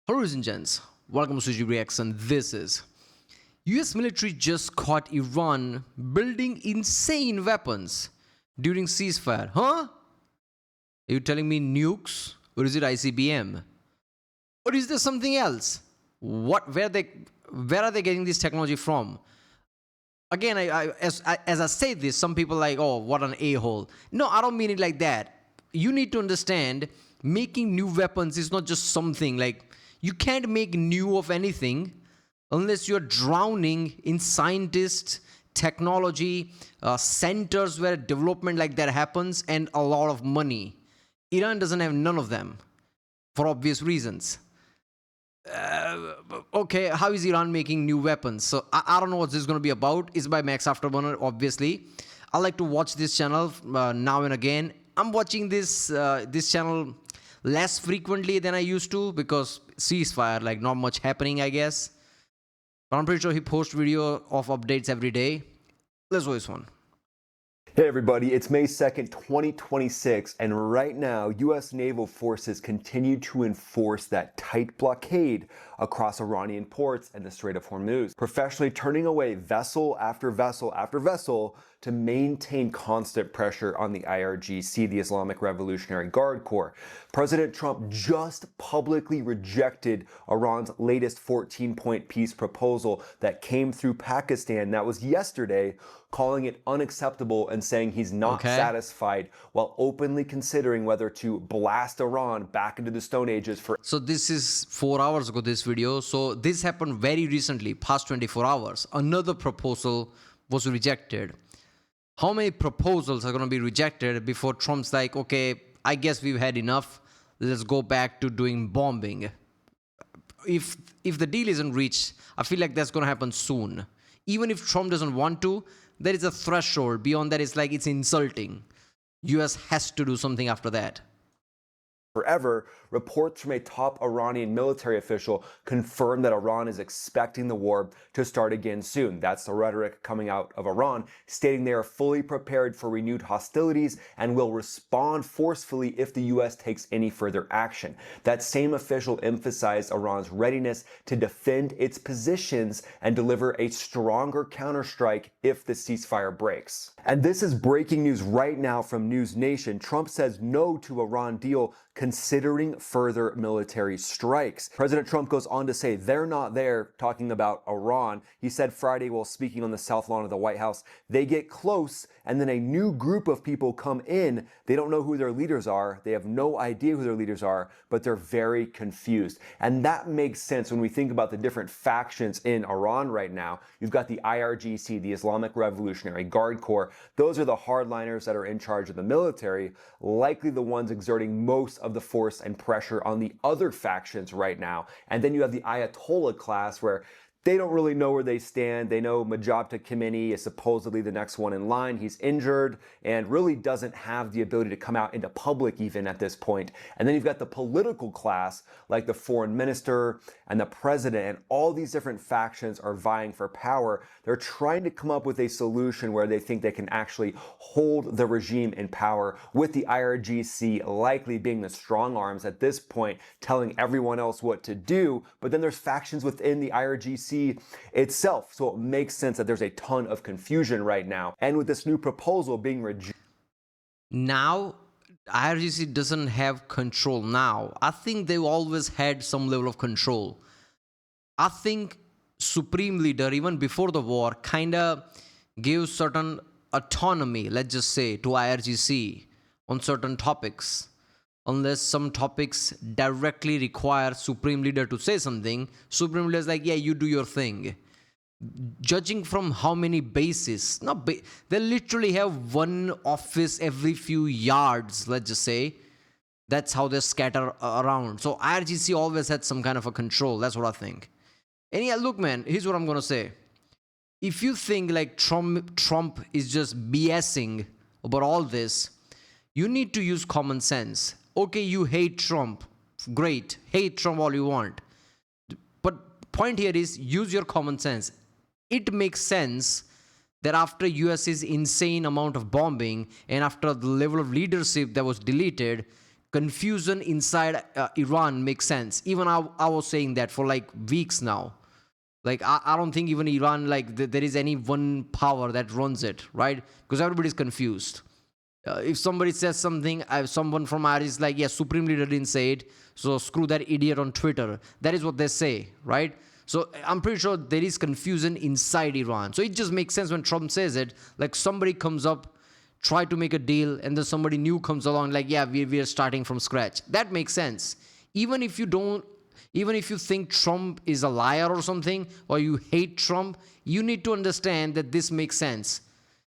Hello, ladies and gents. Welcome to CG Reaction. This is US military just caught Iran building insane weapons during ceasefire. Huh? Are you telling me nukes? Or is it ICBM? Or is there something else? Where are they getting this technology from? Again, as I say this, some people are like, oh, what an a-hole. No, I don't mean it like that. You need to understand, making new weapons is not just something like, you can't make new of anything unless you're drowning in scientists, technology, centers where development like that happens, and a lot of money. Iran doesn't have none of them for obvious reasons. Okay, how is Iran making new weapons? So I don't know what this is going to be about. It's by Max Afterburner, obviously. I like to watch this channel now and again. I'm watching this channel less frequently than I used to because ceasefire, like not much happening, I guess. But I'm pretty sure he posts video of updates every day. Let's watch this one. Hey everybody, it's May 2nd, 2026, and right now, U.S. naval forces continue to enforce that tight blockade across Iranian ports and the Strait of Hormuz, professionally turning away vessel after vessel after vessel to maintain constant pressure on the IRGC, the Islamic Revolutionary Guard Corps. President Trump just publicly rejected Iran's latest 14-point peace proposal that came through Pakistan. That was yesterday, calling it unacceptable and saying he's not satisfied, while openly considering whether to blast Iran back into the Stone Ages for... So this is 4 hours ago, this video. So this happened very recently, past 24 hours. Another proposal was rejected. How many proposals are going to be rejected before Trump's like, okay, I guess we've had enough. Let's go back to doing bombing. If the deal isn't reached, I feel like that's going to happen soon. Even if Trump doesn't want to, there is a threshold. Beyond that, it's like it's insulting. US has to do something after that. Forever, reports from a top Iranian military official confirm that Iran is expecting the war to start again soon. That's the rhetoric coming out of Iran, stating they are fully prepared for renewed hostilities and will respond forcefully if the U.S. takes any further action. That same official emphasized Iran's readiness to defend its positions and deliver a stronger counterstrike if the ceasefire breaks. And this is breaking news right now from News Nation. Trump says no to Iran deal, considering further military strikes. President Trump goes on to say they're not there, talking about Iran. He said Friday while speaking on the South Lawn of the White House, they get close and then a new group of people come in. They don't know who their leaders are. They have no idea who their leaders are, but they're very confused. And that makes sense when we think about the different factions in Iran right now. You've got the IRGC, the Islamic Revolutionary Guard Corps. Those are the hardliners that are in charge of the military, likely the ones exerting most of the force and pressure on the other factions right now. And then you have the Ayatollah class, where they don't really know where they stand. They know Majabta Khamenei is supposedly the next one in line. He's injured and really doesn't have the ability to come out into public even at this point. And then you've got the political class, like the foreign minister and the president, and all these different factions are vying for power. They're trying to come up with a solution where they think they can actually hold the regime in power, with the IRGC likely being the strong arms at this point, telling everyone else what to do. But then there's factions within the IRGC itself, so it makes sense that there's a ton of confusion right now. And with this new proposal being rejected, now IRGC doesn't have control now. I think they always had some level of control. I think Supreme Leader, even before the war, kind of gave certain autonomy, let's just say, to IRGC on certain topics. Unless some topics directly require Supreme Leader to say something, Supreme Leader is like, yeah, you do your thing. Judging from how many bases, they literally have one office every few yards, let's just say. That's how they scatter around. So IRGC always had some kind of a control. That's what I think. And yeah, look, man, here's what I'm going to say. If you think like Trump is just BSing about all this, you need to use common sense. Okay, you hate Trump. Great. Hate Trump all you want. But point here is, use your common sense. It makes sense that after US's insane amount of bombing and after the level of leadership that was deleted, confusion inside Iran makes sense. Even I was saying that for like weeks now. Like, I don't think even Iran, like, there is any one power that runs it, right? Because everybody's confused. If somebody says something, someone from Iran is like, yeah, Supreme Leader didn't say it, so screw that idiot on Twitter. That is what they say, right? So I'm pretty sure there is confusion inside Iran. So it just makes sense when Trump says it, like somebody comes up, try to make a deal, and then somebody new comes along, like, yeah, we are starting from scratch. That makes sense. Even if you think Trump is a liar or something, or you hate Trump, you need to understand that this makes sense.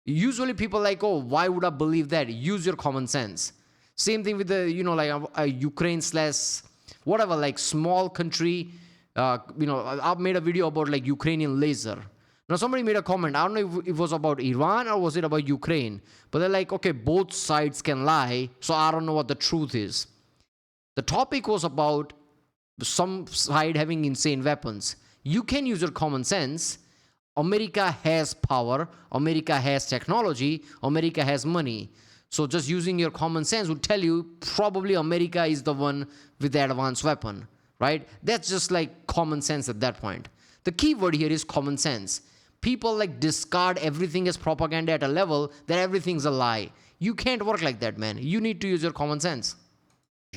Usually people are like, oh, why would I believe that? Use your common sense. Same thing with the, like a Ukraine / whatever, like small country. I've made a video about like Ukrainian laser. Now somebody made a comment. I don't know if it was about Iran or was it about Ukraine. But they're like, okay, both sides can lie, so I don't know what the truth is. The topic was about some side having insane weapons. You can use your common sense. America has power, America has technology, America has money. So just using your common sense would tell you probably America is the one with the advanced weapon, right? That's just like common sense at that point. The key word here is common sense. People like discard everything as propaganda at a level that everything's a lie. You can't work like that, man. You need to use your common sense.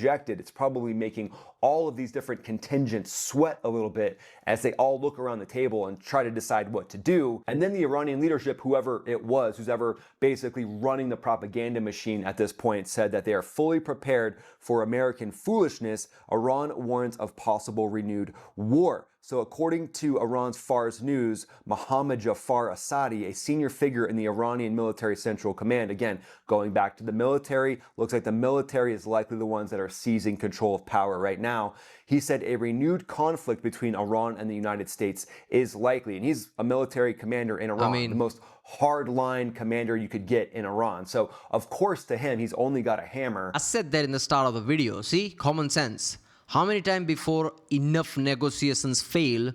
It's probably making all of these different contingents sweat a little bit as they all look around the table and try to decide what to do. And then the Iranian leadership, whoever it was, who's ever basically running the propaganda machine at this point, said that they are fully prepared for American foolishness. Iran warns of possible renewed war. So according to Iran's Fars News, Mohammad Jafar Asadi, a senior figure in the Iranian military central command, again, going back to the military, looks like the military is likely the ones that are seizing control of power right now. He said a renewed conflict between Iran and the United States is likely. And he's a military commander in Iran, the most hardline commander you could get in Iran. So, of course, to him, he's only got a hammer. I said that in the start of the video. See? Common sense. How many times before enough negotiations fail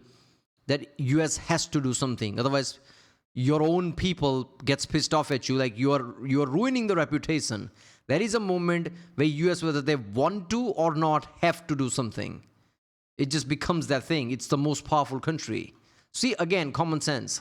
that US has to do something? Otherwise, your own people gets pissed off at you, like you're ruining the reputation. There is a moment where US, whether they want to or not, have to do something. It just becomes that thing. It's the most powerful country. See, again, common sense.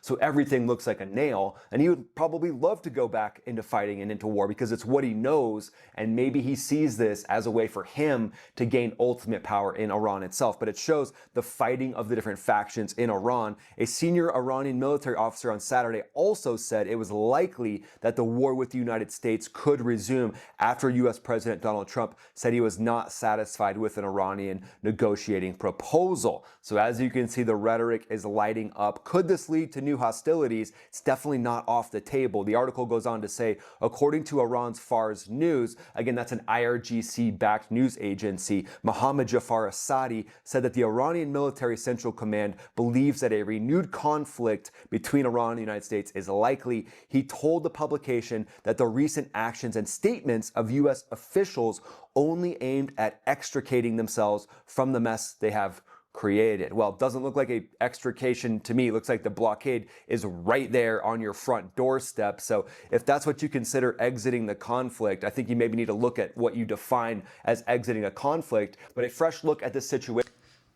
So everything looks like a nail, and he would probably love to go back into fighting and into war because it's what he knows, and maybe he sees this as a way for him to gain ultimate power in Iran itself. But it shows the fighting of the different factions in Iran. A senior Iranian military officer on Saturday also said it was likely that the war with the United States could resume after US President Donald Trump said he was not satisfied with an Iranian negotiating proposal. So as you can see, the rhetoric is lighting up. Could this lead to new hostilities? It's definitely not off the table. The article goes on to say, according to Iran's Fars News, again, that's an IRGC-backed news agency, Mohammad Jafar Asadi said that the Iranian military central command believes that a renewed conflict between Iran and the United States is likely. He told the publication that the recent actions and statements of U.S. officials only aimed at extricating themselves from the mess they have created. Well, it doesn't look like a extrication to me. It looks like the blockade is right there on your front doorstep. So if that's what you consider exiting the conflict, I think you maybe need to look at what you define as exiting a conflict. But a fresh look at this situation.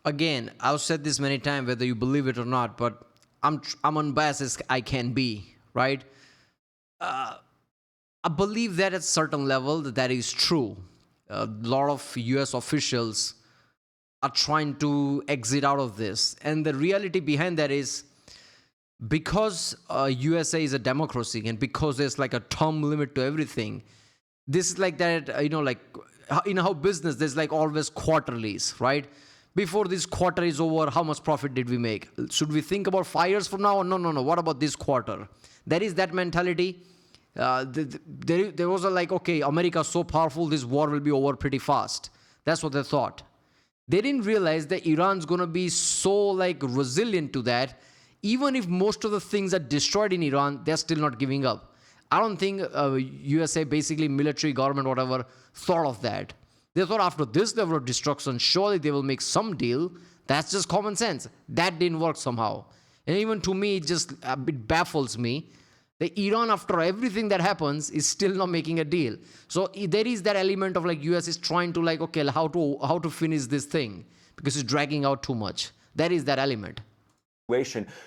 Again, I've said this many times, whether you believe it or not, but I'm unbiased as I can be, right? I believe that at a certain level that is true. A lot of US officials are trying to exit out of this. And the reality behind that is because USA is a democracy and because there's like a term limit to everything, this is like that, like in how business, there's like always quarterlies, right? Before this quarter is over, how much profit did we make? Should we think about 5 years from now? No. What about this quarter? There is that mentality. There was a like, okay, America's so powerful, this war will be over pretty fast. That's what they thought. They didn't realize that Iran's going to be so like resilient to that. Even if most of the things are destroyed in Iran, they're still not giving up. I don't think USA, basically military, government, whatever, thought of that. They thought after this level of destruction, surely they will make some deal. That's just common sense. That didn't work somehow. And even to me, it baffles me The Iran, after everything that happens, is still not making a deal. So there is that element of like US is trying to like, okay, how to finish this thing because it's dragging out too much. There is that element.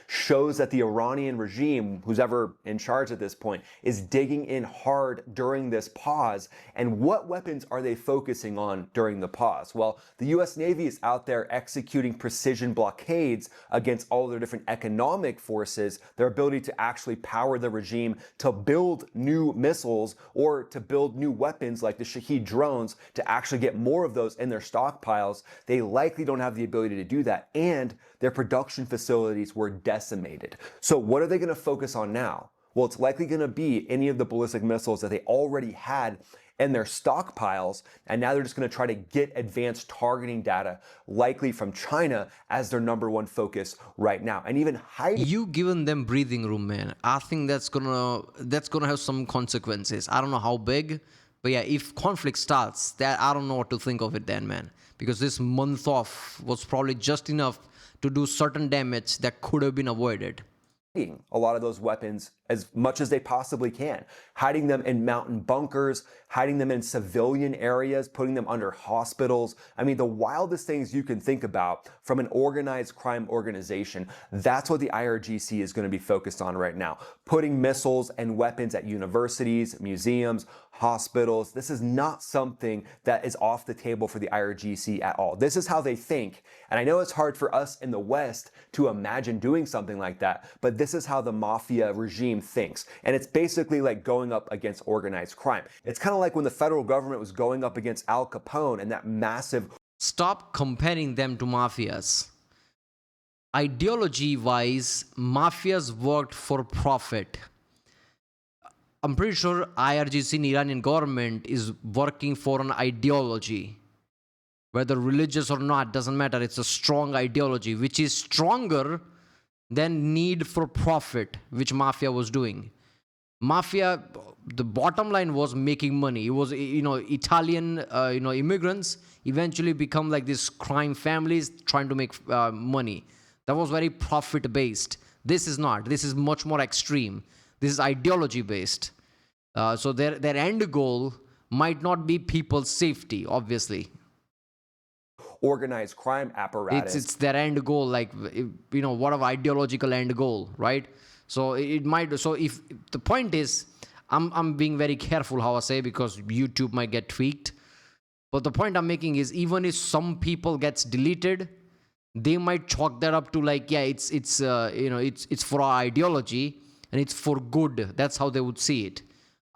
Shows that the Iranian regime, who's ever in charge at this point, is digging in hard during this pause. And what weapons are they focusing on during the pause? Well, the US Navy is out there executing precision blockades against all their different economic forces, their ability to actually power the regime to build new missiles or to build new weapons like the Shahed drones to actually get more of those in their stockpiles. They likely don't have the ability to do that, and their production facilities were decimated. So what are they going to focus on now? Well, it's likely going to be any of the ballistic missiles that they already had in their stockpiles, and now they're just going to try to get advanced targeting data, likely from China, as their number one focus right now. And even hiding. You given them breathing room, man. I think that's gonna have some consequences. I don't know how big, but yeah, if conflict starts, that I don't know what to think of it then, man. Because this month off was probably just enough to do certain damage that could have been avoided. A lot of those weapons as much as they possibly can, hiding them in mountain bunkers, hiding them in civilian areas, putting them under hospitals. I mean, the wildest things you can think about from an organized crime organization, that's what the IRGC is going to be focused on right now. Putting missiles and weapons at universities, museums, hospitals. This is not something that is off the table for the IRGC at all. This is how they think. And I know it's hard for us in the West to imagine doing something like that, but this is how the mafia regime thinks. And it's basically like going up against organized crime. It's kind of like when the federal government was going up against Al Capone and that massive... Stop comparing them to mafias. Ideology-wise, mafias worked for profit. I'm pretty sure IRGC in Iranian government is working for an ideology. Whether religious or not, doesn't matter. It's a strong ideology, which is stronger than need for profit, which mafia was doing. Mafia, the bottom line was making money. It was, Italian, immigrants eventually become like these crime families trying to make money. That was very profit-based. This is not. This is much more extreme. This is ideology-based. So their end goal might not be people's safety, obviously. Organized crime apparatus. It's their end goal, like, whatever ideological end goal, right? So it might. So if the point is, I'm being very careful how I say, because YouTube might get tweaked. But the point I'm making is, even if some people gets deleted, they might chalk that up to like, yeah, it's for our ideology and it's for good. That's how they would see it.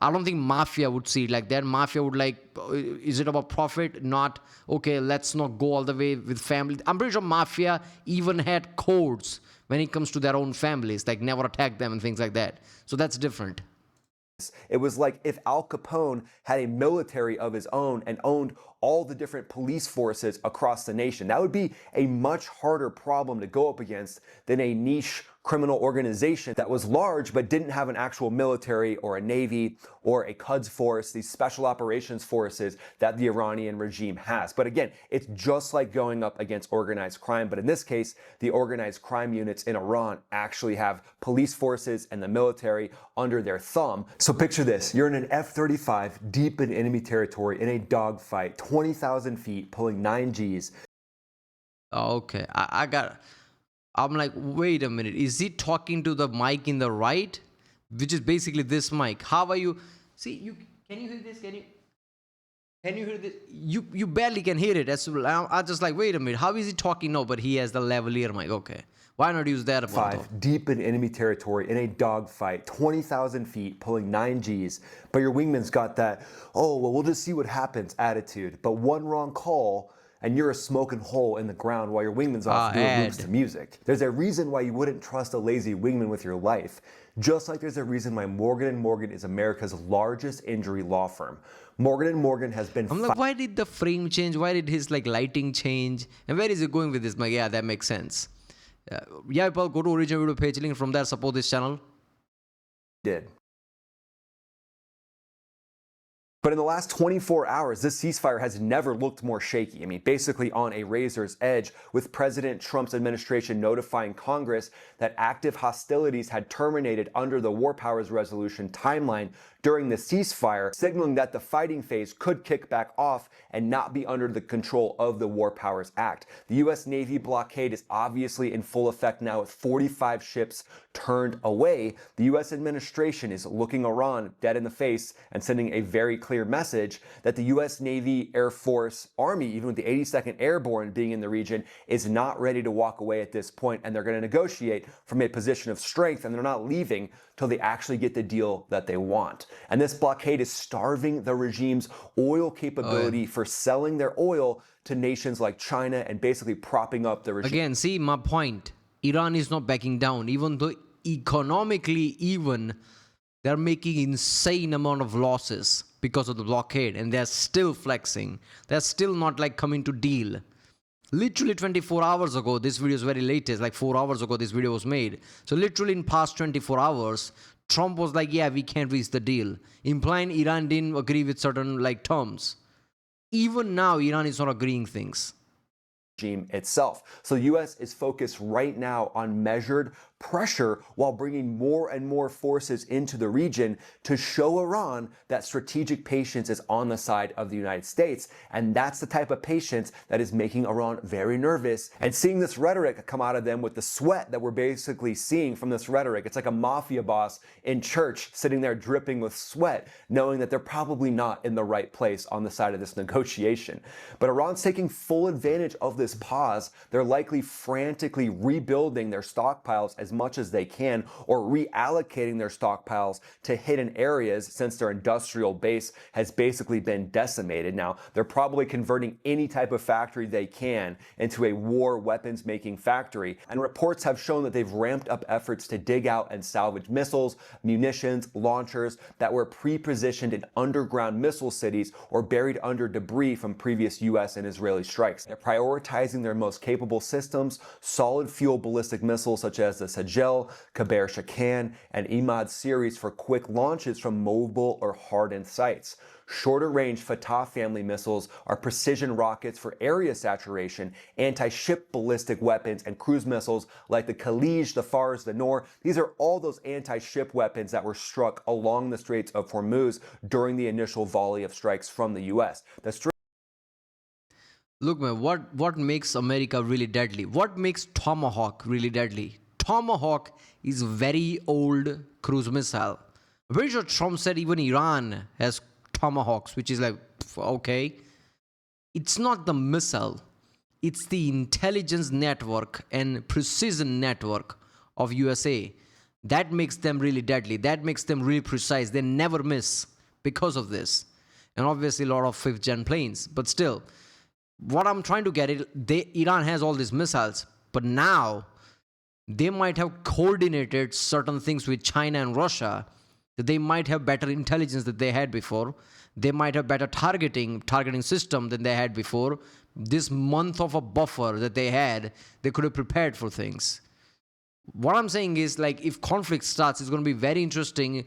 I don't think mafia would see it like that. Mafia would like, is it about profit? Not, okay, let's not go all the way with family. I'm pretty sure mafia even had codes when it comes to their own families, like never attack them and things like that. So that's different. It was like if Al Capone had a military of his own and owned all the different police forces across the nation. That would be a much harder problem to go up against than a niche criminal organization that was large but didn't have an actual military or a navy or a Quds force, these special operations forces that the Iranian regime has. But again, it's just like going up against organized crime. But in this case, the organized crime units in Iran actually have police forces and the military under their thumb. So picture this, you're in an F-35 deep in enemy territory in a dogfight, 20,000 feet, pulling 9 Gs. Okay, I'm like, wait a minute. Is he talking to the mic in the right, which is basically this mic? How are you? See, can you hear this? Can you hear this? You barely can hear it. I just like, wait a minute. How is he talking? No, but he has the lavalier mic. Okay, why not use that one? Deep in enemy territory in a dogfight, 20,000 feet, pulling 9 Gs. But your wingman's got that, oh, well, we'll just see what happens attitude. But one wrong call, and you're a smoking hole in the ground while your wingman's off doing loops to music. There's a reason why you wouldn't trust a lazy wingman with your life. Just like there's a reason why Morgan & Morgan is America's largest injury law firm. Morgan & Morgan has been... I'm like, why did the frame change? Why did his like lighting change? And where is he going with this? I'm like, yeah, that makes sense. Yeah, people, go to original video page link. From there, support this channel. Did. But in the last 24 hours, this ceasefire has never looked more shaky. I mean, basically on a razor's edge, with President Trump's administration notifying Congress that active hostilities had terminated under the War Powers Resolution timeline during the ceasefire, signaling that the fighting phase could kick back off and not be under the control of the War Powers Act. The U.S. Navy blockade is obviously in full effect now, with 45 ships turned away. The U.S. administration is looking Iran dead in the face and sending a very clear message that the U.S. Navy, Air Force, Army, even with the 82nd Airborne being in the region, is not ready to walk away at this point, and they're going to negotiate from a position of strength, and they're not leaving till they actually get the deal that they want. And this blockade is starving the regime's oil capability for selling their oil to nations like China and basically propping up the regime. Again, see my point. Iran is not backing down, even though economically even they're making insane amount of losses because of the blockade, and they're still flexing. They're still not like coming to deal. Literally 24 hours ago, this video is very latest, like 4 hours ago this video was made. So literally in past 24 hours, Trump was like, yeah, we can't reach the deal, implying Iran didn't agree with certain like terms. Even now, Iran is not agreeing things. Regime itself. So the U.S. is focused right now on measured pressure while bringing more and more forces into the region to show Iran that strategic patience is on the side of the United States. And that's the type of patience that is making Iran very nervous. And seeing this rhetoric come out of them, with the sweat that we're basically seeing from this rhetoric, it's like a mafia boss in church sitting there dripping with sweat, knowing that they're probably not in the right place on the side of this negotiation. But Iran's taking full advantage of this pause. They're likely frantically rebuilding their stockpiles as much as they can, or reallocating their stockpiles to hidden areas, since their industrial base has basically been decimated. Now, they're probably converting any type of factory they can into a war weapons making factory, and reports have shown that they've ramped up efforts to dig out and salvage missiles, munitions, launchers that were pre-positioned in underground missile cities or buried under debris from previous U.S. and Israeli strikes. They're prioritizing their most capable systems, solid fuel ballistic missiles such as the Sajel, Kaber Shakan, and Imad series for quick launches from mobile or hardened sites. Shorter range Fatah family missiles are precision rockets for area saturation, anti-ship ballistic weapons, and cruise missiles like the Khalij, the Fars, the Noor. These are all those anti-ship weapons that were struck along the Straits of Hormuz during the initial volley of strikes from the U.S. Look, man, what makes America really deadly? What makes Tomahawk really deadly? Tomahawk is a very old cruise missile. I'm pretty sure Trump said even Iran has Tomahawks, which is like, okay. It's not the missile. It's the intelligence network and precision network of USA. That makes them really deadly. That makes them really precise. They never miss because of this. And obviously a lot of 5th gen planes. But still, what I'm trying to get is, Iran has all these missiles, but now they might have coordinated certain things with China and Russia, that they might have better intelligence than they had before. They might have better targeting system than they had before. This month of a buffer that they had, they could have prepared for things. What I'm saying is, like, if conflict starts, it's going to be very interesting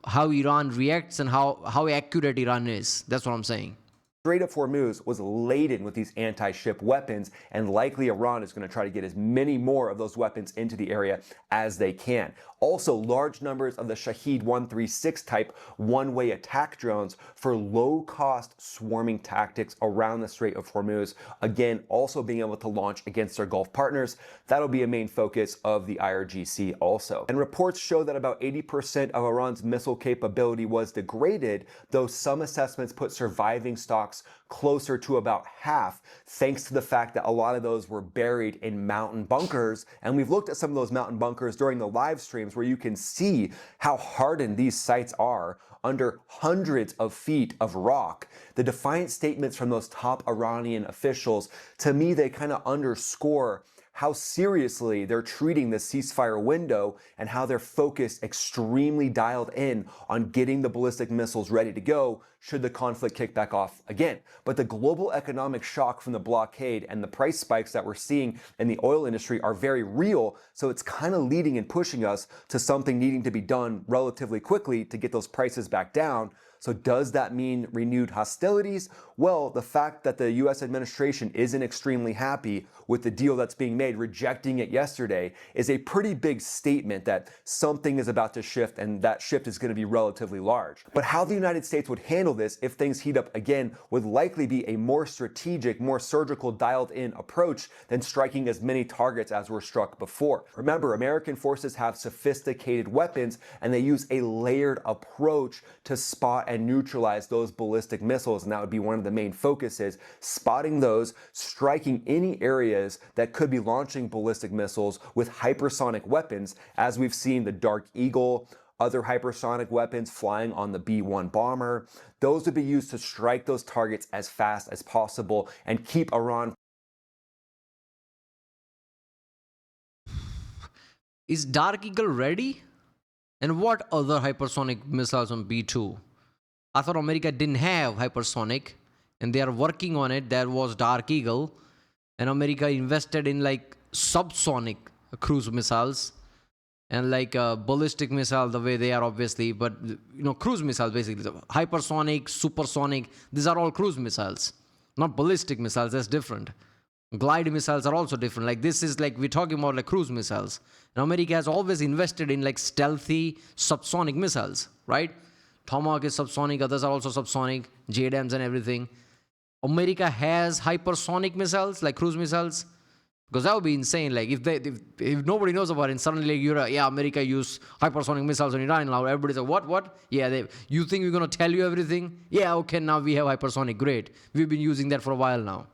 how Iran reacts and how accurate Iran is. That's what I'm saying. Strait of Hormuz was laden with these anti-ship weapons, and likely Iran is going to try to get as many more of those weapons into the area as they can. Also, large numbers of the Shahed 136 type one-way attack drones for low-cost swarming tactics around the Strait of Hormuz, again, also being able to launch against their Gulf partners. That'll be a main focus of the IRGC also. And reports show that about 80% of Iran's missile capability was degraded, though some assessments put surviving stocks closer to about half, thanks to the fact that a lot of those were buried in mountain bunkers. And we've looked at some of those mountain bunkers during the live streams, where you can see how hardened these sites are under hundreds of feet of rock. The defiant statements from those top Iranian officials, to me, they kind of underscore how seriously they're treating the ceasefire window and how they're focused, extremely dialed in on getting the ballistic missiles ready to go should the conflict kick back off again. But the global economic shock from the blockade and the price spikes that we're seeing in the oil industry are very real, so it's kind of leading and pushing us to something needing to be done relatively quickly to get those prices back down, So does that mean renewed hostilities? Well, the fact that the US administration isn't extremely happy with the deal that's being made, rejecting it yesterday, is a pretty big statement that something is about to shift, and that shift is going to be relatively large. But how the United States would handle this if things heat up again would likely be a more strategic, more surgical, dialed-in approach than striking as many targets as were struck before. Remember, American forces have sophisticated weapons, and they use a layered approach to spot and neutralize those ballistic missiles, and that would be one of the main focuses, spotting those, striking any areas that could be launching ballistic missiles with hypersonic weapons, as we've seen the Dark Eagle, other hypersonic weapons flying on the B-1 bomber. Those would be used to strike those targets as fast as possible and keep Iran. Is Dark Eagle ready? And what other hypersonic missiles on B-2? I thought America didn't have hypersonic, and they are working on it. There was Dark Eagle, and America invested in like subsonic cruise missiles and like a ballistic missile the way they are, obviously, but cruise missiles basically. Hypersonic, supersonic, these are all cruise missiles, not ballistic missiles. That's different. Glide missiles are also different. Like this is like we're talking about like cruise missiles. And America has always invested in like stealthy subsonic missiles, right? Tomahawk is subsonic, others are also subsonic, JDAMs and everything. America has hypersonic missiles, like cruise missiles, because that would be insane. Like if nobody knows about it, and suddenly America used hypersonic missiles on Iran now. Everybody's like, what? Yeah, you think we're gonna tell you everything? Yeah, okay, now we have hypersonic. Great, we've been using that for a while now.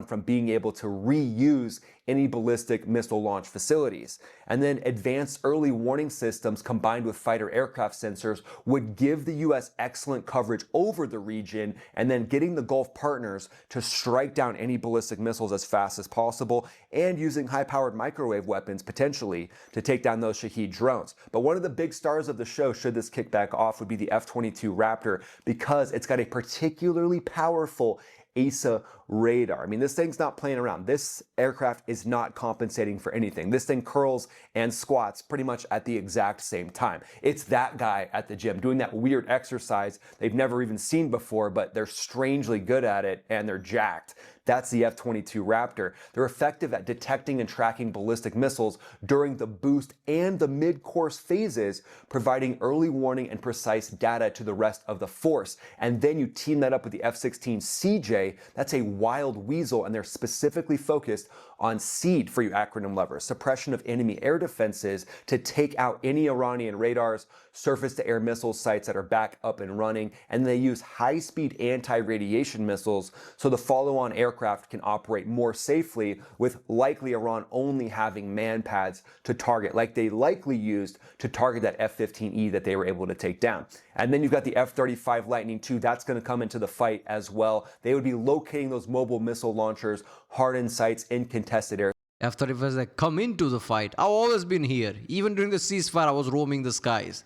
From being able to reuse any ballistic missile launch facilities. And then advanced early warning systems combined with fighter aircraft sensors would give the US excellent coverage over the region, and then getting the Gulf partners to strike down any ballistic missiles as fast as possible, and using high-powered microwave weapons potentially to take down those Shahed drones. But one of the big stars of the show, should this kick back off, would be the F-22 Raptor, because it's got a particularly powerful ASA radar. I mean, this thing's not playing around. This aircraft is not compensating for anything. This thing curls and squats pretty much at the exact same time. It's that guy at the gym doing that weird exercise they've never even seen before, but they're strangely good at it and they're jacked. That's the F-22 Raptor. They're effective at detecting and tracking ballistic missiles during the boost and the mid-course phases, providing early warning and precise data to the rest of the force. And then you team that up with the F-16 CJ. That's a wild weasel, and they're specifically focused on SEAD for you acronym lovers, suppression of enemy air defenses, to take out any Iranian radars, surface-to-air missile sites that are back up and running, and they use high-speed anti-radiation missiles so the follow-on aircraft can operate more safely, with likely Iran only having man pads to target, like they likely used to target that F-15E that they were able to take down. And then you've got the F-35 Lightning II. That's going to come into the fight as well. They would be locating those mobile missile launchers, hardened sites in contested areas. F-35s like come into the fight. I've always been here. Even during the ceasefire, I was roaming the skies.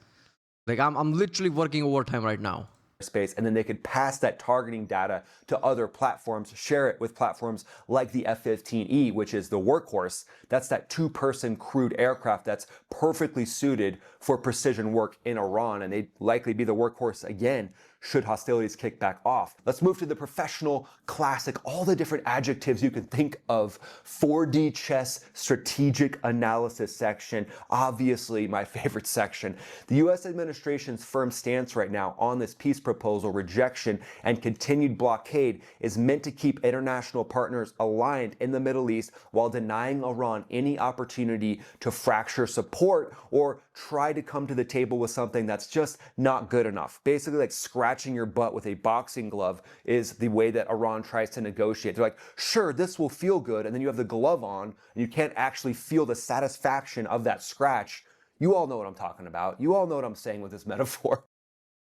Like I'm literally working overtime right now. Space, and then they could pass that targeting data to other platforms, share it with platforms like the F-15E, which is the workhorse. That's that two-person crewed aircraft that's perfectly suited for precision work in Iran, and they'd likely be the workhorse again should hostilities kick back off. Let's move to the professional, classic, all the different adjectives you can think of, 4D chess strategic analysis section. Obviously my favorite section. The US administration's firm stance right now on this peace proposal rejection and continued blockade is meant to keep international partners aligned in the Middle East while denying Iran any opportunity to fracture support or try to come to the table with something that's just not good enough. Basically like scratching your butt with a boxing glove is the way that Iran tries to negotiate. They're like, sure, this will feel good, and then you have the glove on and you can't actually feel the satisfaction of that scratch. You all know what I'm talking about. You all know what I'm saying with this metaphor.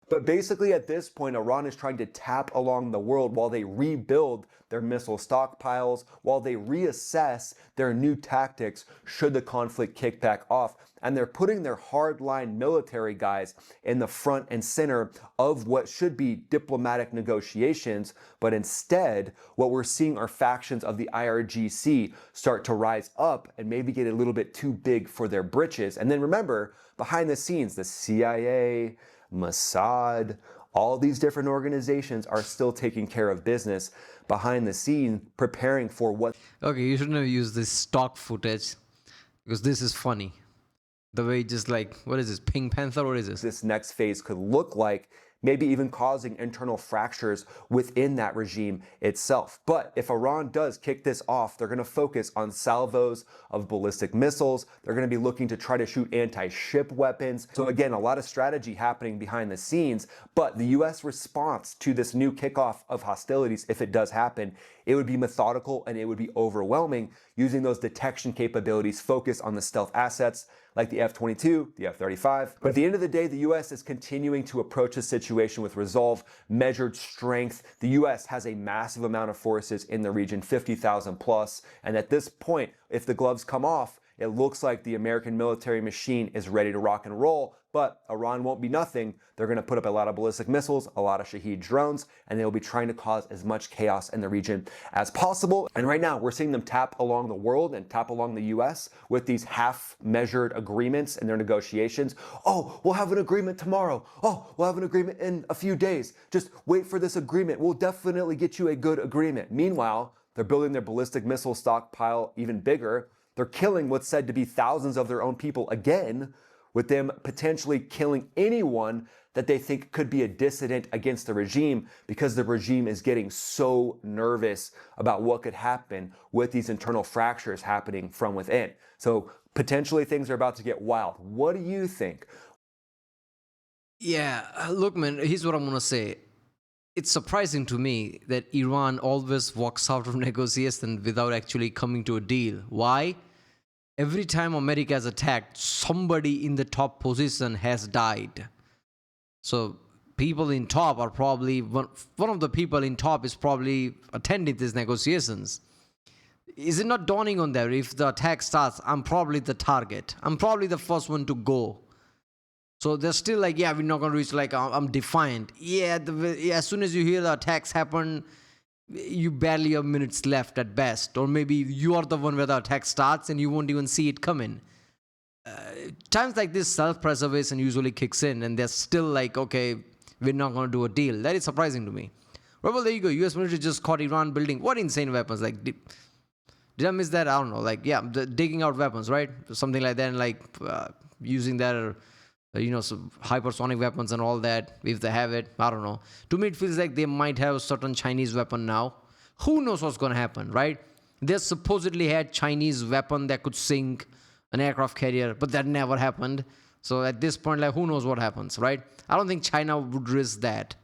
But basically at this point, Iran is trying to tap along the world while they rebuild their missile stockpiles, while they reassess their new tactics should the conflict kick back off. And they're putting their hardline military guys in the front and center of what should be diplomatic negotiations. But instead, what we're seeing are factions of the IRGC start to rise up and maybe get a little bit too big for their britches. And then remember, behind the scenes, the CIA, Mossad, All these different organizations are still taking care of business behind the scene, preparing for what. Okay, you shouldn't have used this stock footage because this is funny. The way just like, what is this, Pink Panther? What is This next phase could look like, maybe even causing internal fractures within that regime itself. But if Iran does kick this off, they're going to focus on salvos of ballistic missiles. They're going to be looking to try to shoot anti-ship weapons. So again, a lot of strategy happening behind the scenes, but the US response to this new kickoff of hostilities, if it does happen, it would be methodical and it would be overwhelming, using those detection capabilities focused on the stealth assets like the F-22, the F-35. But at the end of the day, the US is continuing to approach the situation with resolve, measured strength. The US has a massive amount of forces in the region, 50,000 plus. And at this point, if the gloves come off, it looks like the American military machine is ready to rock and roll, but Iran won't be nothing. They're going to put up a lot of ballistic missiles, a lot of Shahed drones, and they'll be trying to cause as much chaos in the region as possible. And right now, we're seeing them tap along the world and tap along the US with these half-measured agreements and their negotiations. Oh, we'll have an agreement tomorrow. Oh, we'll have an agreement in a few days. Just wait for this agreement. We'll definitely get you a good agreement. Meanwhile, they're building their ballistic missile stockpile even bigger. They're killing what's said to be thousands of their own people again, with them potentially killing anyone that they think could be a dissident against the regime, because the regime is getting so nervous about what could happen with these internal fractures happening from within. So potentially things are about to get wild. What do you think? Yeah, look, man, here's what I'm going to say. It's surprising to me that Iran always walks out of negotiations without actually coming to a deal. Why? Every time America is attacked, somebody in the top position has died. So people in top are probably, one of the people in top is probably attending these negotiations. Is it not dawning on them, if the attack starts, I'm probably the target. I'm probably the first one to go. So they're still like, yeah, we're not going to reach, like, I'm defiant. Yeah, as soon as you hear the attacks happen, you barely have minutes left at best. Or maybe you are the one where the attack starts and you won't even see it coming. Times like this, self-preservation usually kicks in and they're still like, okay, we're not going to do a deal. That is surprising to me. Well, there you go. US military just caught Iran building what insane weapons. Like, did I miss that? I don't know. Like, yeah, digging out weapons, right? Something like that, and like using that, some hypersonic weapons and all that, if they have it. I don't know. To me, it feels like they might have a certain Chinese weapon now. Who knows what's going to happen, right? They supposedly had Chinese weapon that could sink an aircraft carrier, but that never happened. So at this point, like, who knows what happens, right? I don't think China would risk that.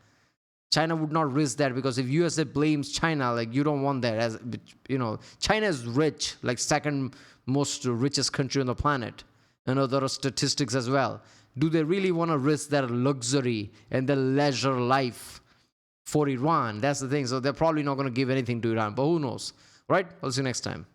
China would not risk that, because if USA blames China, like, you don't want that. As China is rich, like second most richest country on the planet. There are statistics as well. Do they really want to risk their luxury and their leisure life for Iran? That's the thing. So they're probably not going to give anything to Iran, but who knows, right? I'll see you next time.